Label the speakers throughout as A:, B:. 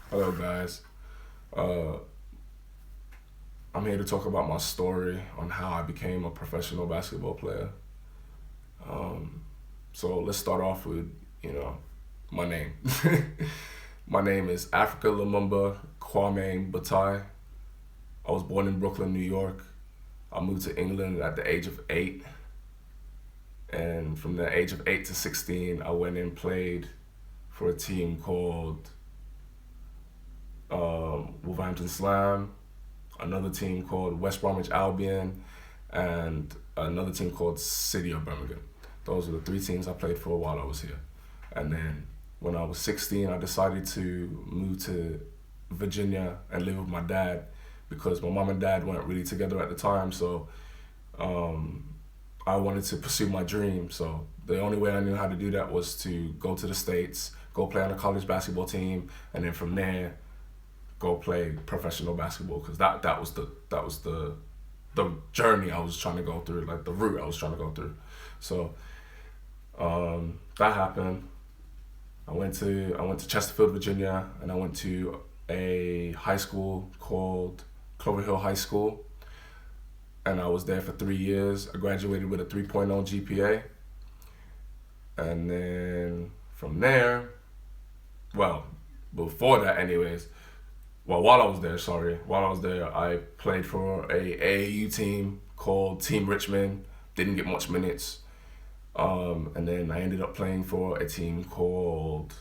A: Hello, guys. Uh, I'm here to talk about my story on how I became a professional basketball player. Um, so let's start off with, you know, my name. My name is Africa Lumumba Kwame Batai. I was born in Brooklyn, New York. I moved to England at the age of 8. And from the age of 8 to 16, I went and played for a team called Wolverhampton Slam, another team called West Bromwich Albion, and another team called City of Birmingham. Those are the three teams I played for while I was here. And then when I was 16, I decided to move to Virginia and live with my dad because my mom and dad weren't really together at the time. So um, I wanted to pursue my dream. So the only way I knew how to do that was to go to the States, go play on a college basketball team, and then from there go play professional basketball because that was the journey I was trying to go through, like the route I was trying to go through. So that happened. I went to Chesterfield, Virginia, and I went to a high school called Clover Hill High School, and I was there for 3 years. I graduated with a 3.0 GPA, and then from there, well, before that, anyways, while I was there, I played for a AAU team called Team Richmond. Didn't get much minutes, and then I ended up playing for a team called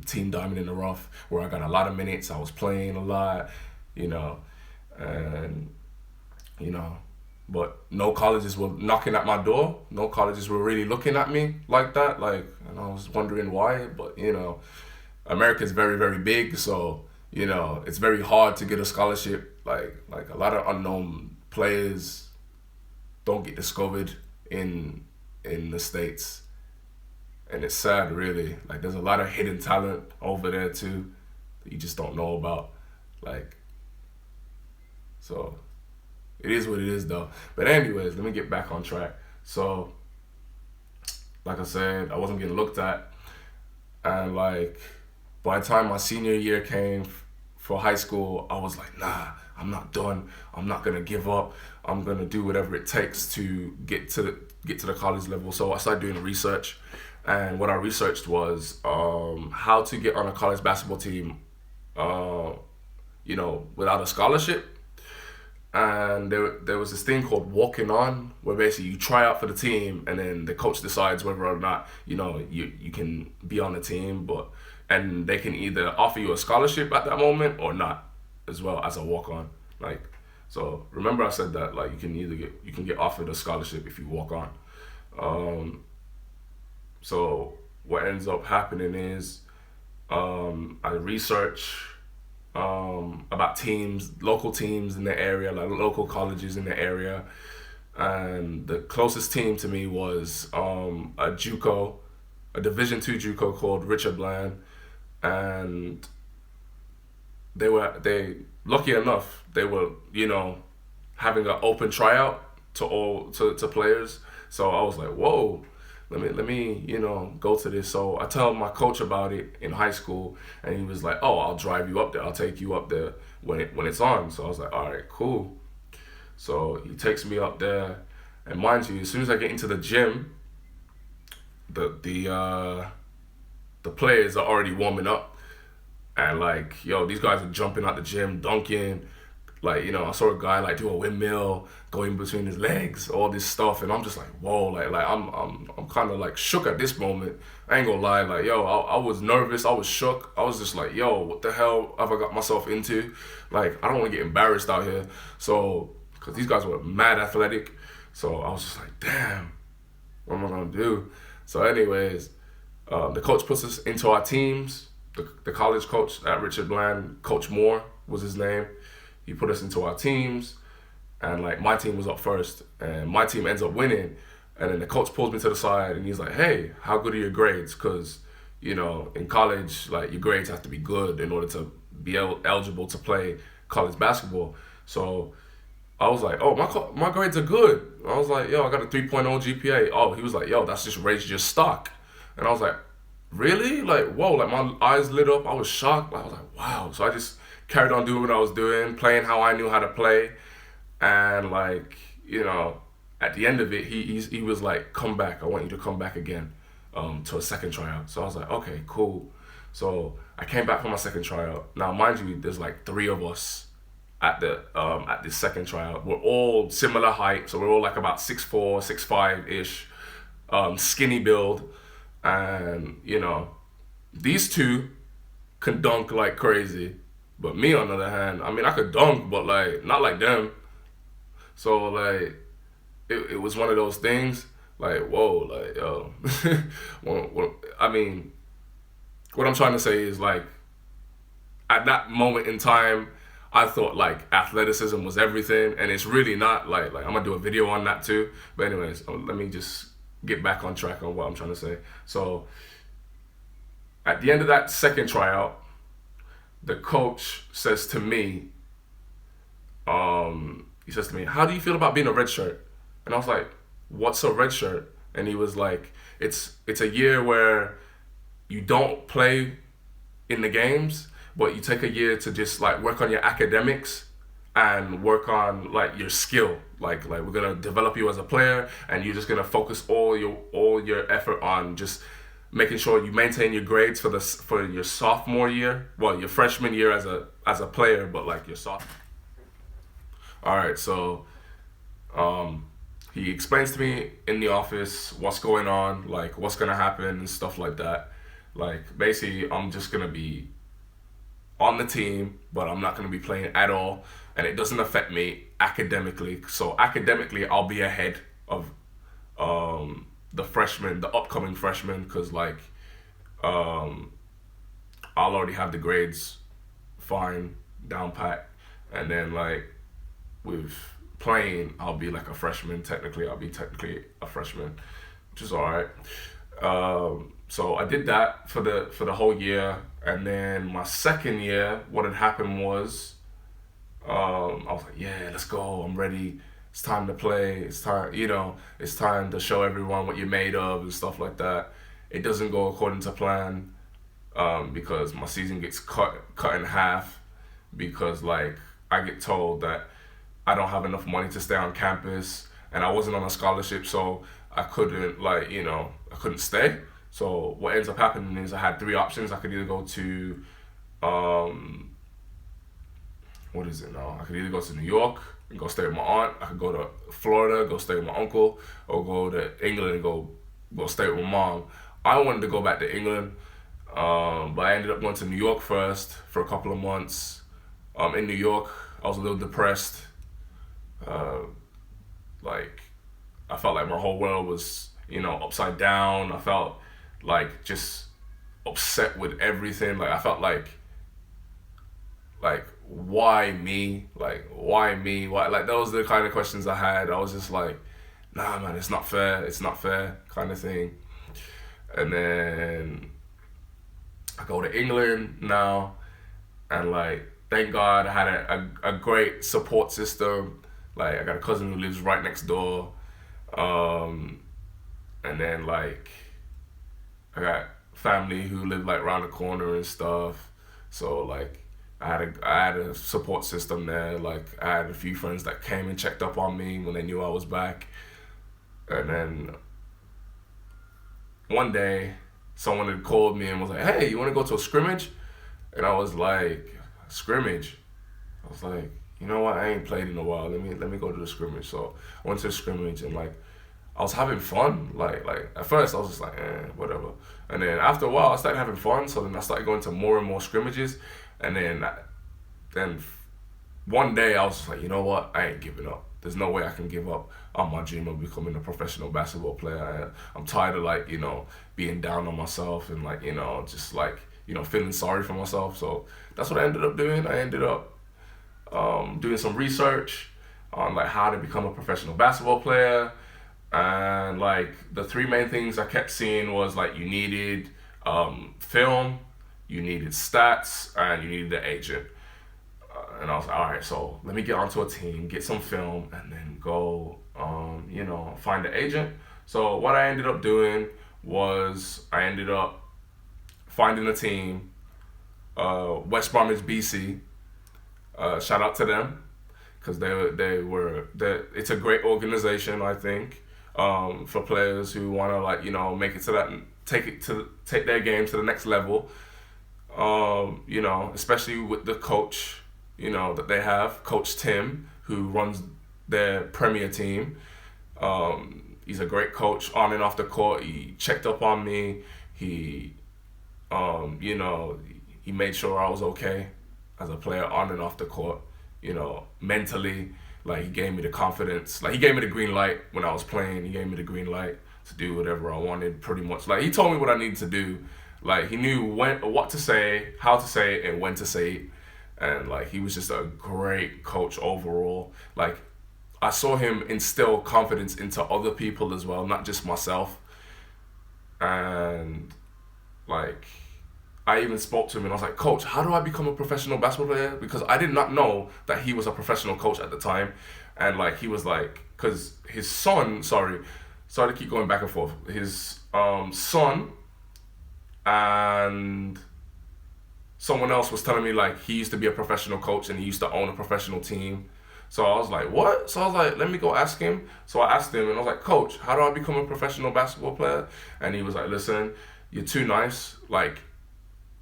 A: Team Diamond in the Rough, where I got a lot of minutes. I was playing a lot, you know, and you know, but no colleges were knocking at my door. No colleges were really looking at me like that. Like, and I was wondering why. But America's very, very big, so it's very hard to get a scholarship. Like a lot of unknown players don't get discovered in the States, and it's sad, really. Like, there's a lot of hidden talent over there too that you just don't know about. Like, so it is what it is, though. But anyways, let me get back on track. So, like I said, I wasn't getting looked at, and like by the time my senior year came for high school, I was like, nah, I'm not done. I'm not gonna give up. I'm gonna do whatever it takes to get to the college level. So I started doing research, and what I researched was how to get on a college basketball team, without a scholarship. And there was this thing called walking on, where basically you try out for the team, and then the coach decides whether or not you can be on the team, and they can either offer you a scholarship at that moment or not, as well as a walk on. Like, so remember I said that, like, you can get offered a scholarship if you walk on. Um, so what ends up happening is I research about teams, local teams in the area, like local colleges in the area, and the closest team to me was a JUCO, a Division II JUCO called Richard Bland, and they lucky enough they were having an open tryout to all to players. So I was like, whoa, let me go to this. So I tell my coach about it in high school, and he was like, oh, I'll drive you up there. I'll take you up there when it's on. So I was like, all right, cool. So he takes me up there, and mind you, as soon as I get into the gym, the players are already warming up, and like, yo, these guys are jumping out the gym, dunking. Like, I saw a guy like do a windmill going between his legs, all this stuff, and I'm just like, whoa, like I'm kind of like shook at this moment. I ain't gonna lie, like, yo, I was nervous, I was shook, I was just like, yo, what the hell have I got myself into? Like, I don't want to get embarrassed out here. So, because these guys were mad athletic, so I was just like, damn, what am I gonna do? So, anyways, the coach puts us into our teams. The college coach at Richard Bland, Coach Moore was his name. He put us into our teams, and like my team was up first, and my team ends up winning. And then the coach pulls me to the side, and he's like, "Hey, how good are your grades? Because in college, like, your grades have to be good in order to be eligible to play college basketball." So I was like, "Oh, my grades are good." I was like, "Yo, I got a 3.0 GPA." Oh, he was like, "Yo, that's just raised your stock," and I was like, "Really?" Like, whoa! Like, my eyes lit up. I was shocked. Like, I was like, wow. So I just carried on doing what I was doing, playing how I knew how to play, and like at the end of it, he was like, come back. I want you to come back again, to a second tryout. So I was like, okay, cool. So I came back for my second tryout. Now, mind you, there's like three of us at this second tryout. We're all similar height, so we're all like about 6'4", 6'5" ish, skinny build, and these two can dunk like crazy, but me on the other hand, I mean I could dunk, but like not like them. So like it was one of those things like whoa, like yo. I mean, what I'm trying to say is like at that moment in time, I thought like athleticism was everything, and it's really not. Like I'm gonna do a video on that too. But anyways, let me just get back on track on what I'm trying to say. So at the end of that second tryout, the coach says to me, he says to me, "How do you feel about being a red shirt?" And I was like, "What's a red shirt?" And he was like, "It's a year where you don't play in the games, but you take a year to just like work on your academics and work on like your skill. Like we're gonna develop you as a player, and you're just gonna focus all your effort on just making sure you maintain your grades for your sophomore year, well, your freshman year as a player, but like your sophomore." All right, so he explains to me in the office what's going on, like what's gonna happen and stuff like that. Like basically, I'm just gonna be on the team, but I'm not gonna be playing at all, and it doesn't affect me academically. So academically, I'll be ahead of the upcoming freshmen, because like I'll already have the grades fine down pat, and then like with playing, I'll be like a freshman. I'll be technically a freshman, which is all right. So I did that for the whole year, and then my second year, what had happened was, I was like, yeah, let's go. I'm ready. It's time to play. It's time, it's time to show everyone what you're made of and stuff like that. It doesn't go according to plan, because my season gets cut in half, because like I get told that I don't have enough money to stay on campus, and I wasn't on a scholarship, so I couldn't I couldn't stay. So what ends up happening is I had three options. I could either go to what is it now? I could either go to New York and go stay with my aunt. I could go to Florida, go stay with my uncle, or go to England and go stay with my mom. I wanted to go back to England, but I ended up going to New York first for a couple of months. In New York, I was a little depressed. Like I felt like my whole world was upside down. I felt like just upset with everything. Like I felt like why me? Like why me? Why? Like those are the kind of questions I had. I was just like, nah, man, it's not fair. It's not fair, kind of thing. And then I go to England now, and like thank God I had a great support system. Like I got a cousin who lives right next door, and then like I got family who live like around the corner and stuff. So like I had a support system there. Like I had a few friends that came and checked up on me when they knew I was back. And then one day someone had called me and was like, "Hey, you want to go to a scrimmage?" And I was like, "Scrimmage?" I was like, you know what? I ain't played in a while. Let me go to the scrimmage. So I went to the scrimmage, and like I was having fun. Like at first I was just like, whatever. And then after a while I started having fun. So then I started going to more and more scrimmages. And then one day I was just like, you know what? I ain't giving up. There's no way I can give up on my dream of becoming a professional basketball player. I'm tired of like being down on myself and like just like feeling sorry for myself. So that's what I ended up doing. I ended up doing some research on like how to become a professional basketball player, and like the three main things I kept seeing was like you needed film, you needed stats, and you needed the agent. And I was like, all right, so let me get onto a team, get some film, and then go find the agent. So what I ended up doing was I ended up finding a team, West Bromwich BC. Shout out to them because it's a great organization, I think, for players who want to, like, make it to that, take their game to the next level. Especially with the coach, that they have, Coach Tim, who runs their Premier team. He's a great coach on and off the court. He checked up on me. He he made sure I was okay as a player on and off the court. Mentally, like, he gave me the confidence. Like, he gave me the green light when I was playing. He gave me the green light to do whatever I wanted, pretty much. Like, he told me what I needed to do. Like, he knew what to say, how to say it, and when to say it. And, like, he was just a great coach overall. Like, I saw him instill confidence into other people as well, not just myself. And, like, I even spoke to him and I was like, Coach, how do I become a professional basketball player? Because I did not know that he was a professional coach at the time. And, like, he was like, because his son, sorry to keep going back and forth, his son and someone else was telling me, like, he used to be a professional coach and he used to own a professional team. So I was like, what? So I was like, let me go ask him. So I asked him and I was like, Coach, how do I become a professional basketball player? And he was like, listen, you're too nice. Like,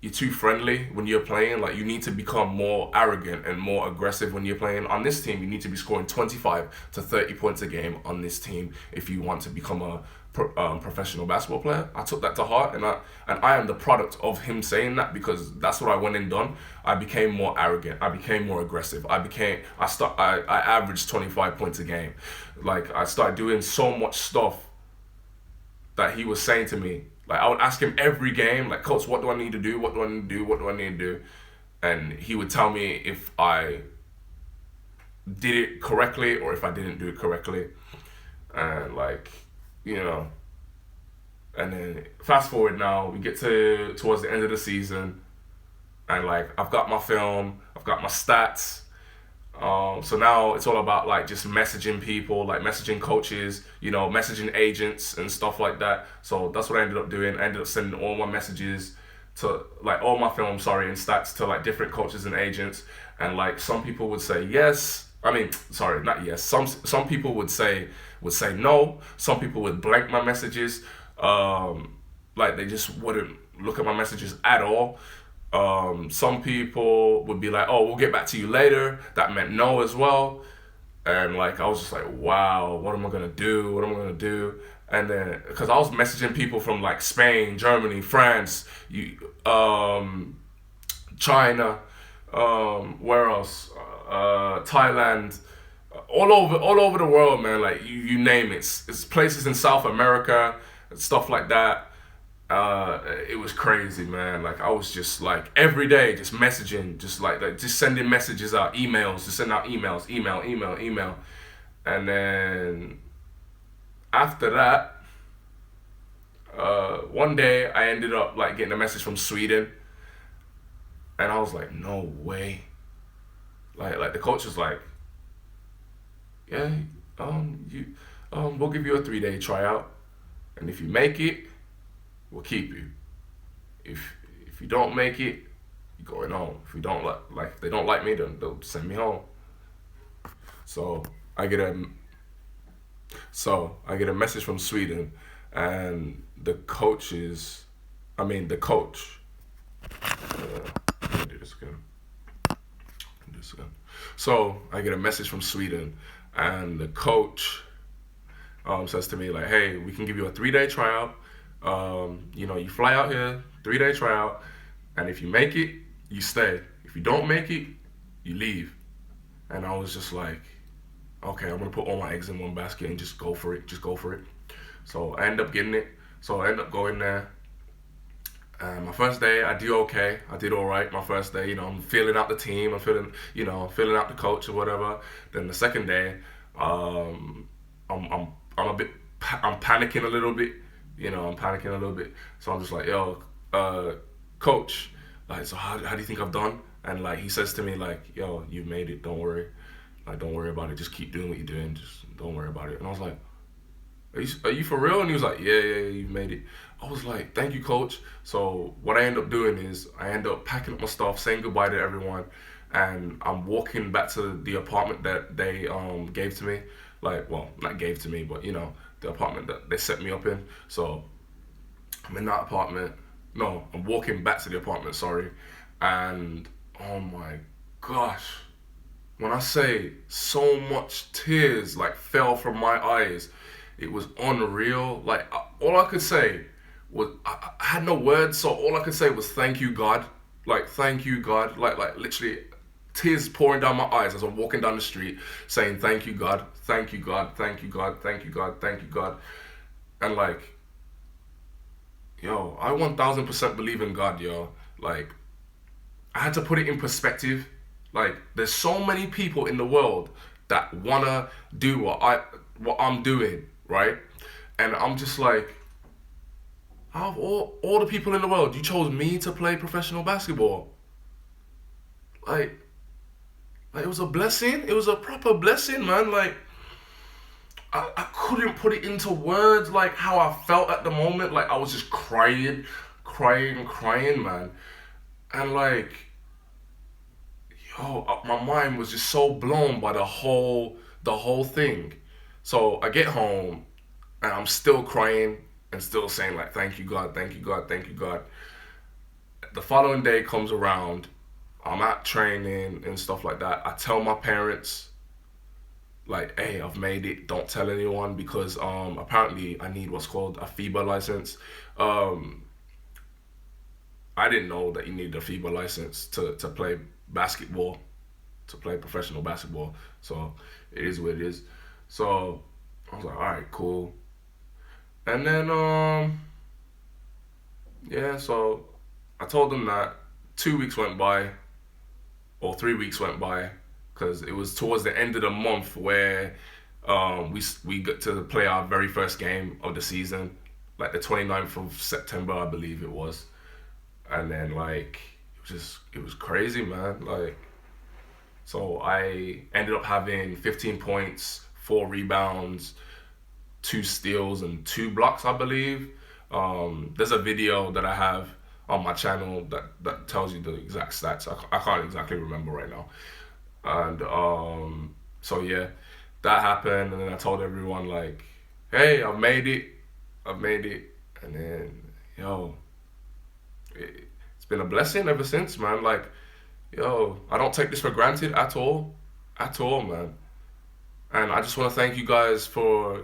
A: you're too friendly when you're playing. Like, you need to become more arrogant and more aggressive when you're playing. On this team, you need to be scoring 25 to 30 points a game on this team if you want to become a professional basketball player. I took that to heart, and I am the product of him saying that, because that's what I went and done. I became more arrogant. I became more aggressive. I averaged 25 points a game. Like, I started doing so much stuff that he was saying to me. Like, I would ask him every game, like, Coach, what do I need to do? What do I need to do? What do I need to do? And he would tell me if I did it correctly or if I didn't do it correctly. And, like, and then fast forward now, we get towards the end of the season, and, like, I've got my film, I've got my stats. So now it's all about, like, just messaging people, like messaging coaches, messaging agents and stuff like that. So that's what I ended up doing. I ended up sending all my messages to, like, all my film, and stats to, like, different coaches and agents. And, like, some people would say yes. I mean, sorry, not yes. Some people would say no. Some people would blank my messages. Like, they just wouldn't look at my messages at all. Some people would be like, oh, we'll get back to you later. That meant no as well. And, like, I was just like, wow, what am I gonna do? And then, because I was messaging people from, like, Spain, Germany, France, China, where else? Thailand, all over the world, man. Like, you name it. It's places in South America, stuff like that. It was crazy, man. Like, I was just, like, every day just messaging, just just sending messages out, emails, just send out emails, email. And then after that, one day I ended up, like, getting a message from Sweden, and I was like, no way. Like the coach was like, yeah, we'll give you a 3-day tryout, and if you make it, we'll keep you. If you don't make it, you're going home. If you don't if they don't like me, then they'll send me home. So I get a message from Sweden, and the coach. Let me do this again. So I get a message from Sweden, and the coach says to me, like, hey, we can give you a 3-day tryout. You fly out here, 3-day tryout, and if you make it, you stay. If you don't make it, you leave. And I was just like, okay, I'm gonna put all my eggs in one basket and just go for it. So I end up getting it. So I end up going there. My first day, I do okay. I did all right. My first day, I'm feeling out the team. I'm feeling out the coach or whatever. Then the second day, I'm panicking a little bit. So I'm just like, yo, coach, like, so how do you think I've done? And, like, he says to me, like, yo, you made it. Don't worry. Like, don't worry about it. Just keep doing what you're doing. Just don't worry about it. And I was like, are you for real? And he was like, yeah, yeah, yeah, you made it. I was like, thank you, coach. So what I end up doing is I end up packing up my stuff, saying goodbye to everyone, and I'm walking back to the apartment that they gave to me. Like, well, not gave to me, but the apartment that they set me up in. So I'm in that apartment. No, I'm walking back to the apartment. Sorry, and oh my gosh, when I say so much tears like fell from my eyes, it was unreal. Like all I could say was I had no words, so all I could say was thank you God. Like thank you God. Like literally tears pouring down my eyes as I'm walking down the street saying thank you God, thank you God, thank you God, thank you God, thank you God. And like, yo, I 1000% believe in God, yo. Like I had to put it in perspective. Like, there's so many people in the world that wanna do what I'm doing, right? And I'm just like, out of all the people in the world, you chose me to play professional basketball. Like, like it was a blessing. It was a proper blessing, man. Like, I couldn't put it into words like how I felt at the moment. Like I was just crying, crying, crying, man. And like my mind was just so blown by the whole thing. So I get home and I'm still crying and still saying like thank you God, thank you God, thank you God. The following day comes around, I'm at training and stuff like that. I tell my parents like, hey, I've made it. Don't tell anyone because apparently I need what's called a FIBA license. Um I didn't know that you need a FIBA license to play basketball, to play professional basketball. So it is what it is. So I was like, all right, cool. And then yeah, so I told them that 2 weeks went by or 3 weeks went by because it was towards the end of the month where we got to play our very first game of the season, like the 29th of September, I believe it was. And then like it was crazy, man. Like so I ended up having 15 points, 4 rebounds, 2 steals, and 2 blocks, I believe. There's a video that I have on my channel that tells you the exact stats. I can't exactly remember right now. And so yeah, that happened, and then I told everyone like, "Hey, I've made it," and then yo, it's been a blessing ever since, man. Like, yo, I don't take this for granted at all, man. And I just want to thank you guys for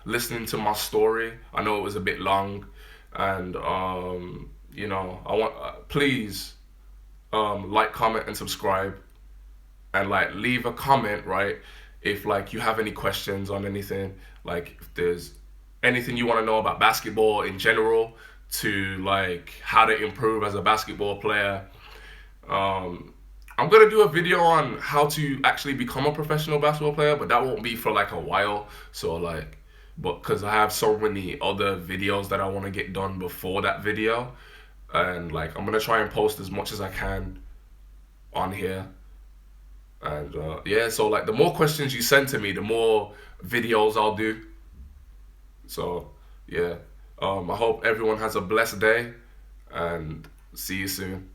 A: listening to my story. I know it was a bit long, and I want please like, comment, and subscribe, and like leave a comment, right? If like you have any questions on anything, like if there's anything you want to know about basketball in general, to like how to improve as a basketball player. Um, I'm gonna do a video on how to actually become a professional basketball player, but that won't be for like a while. So like, but because I have so many other videos that I want to get done before that video, and like I'm gonna try and post as much as I can on here. And yeah, so like the more questions you send to me, the more videos I'll do. So yeah, I hope everyone has a blessed day, and see you soon.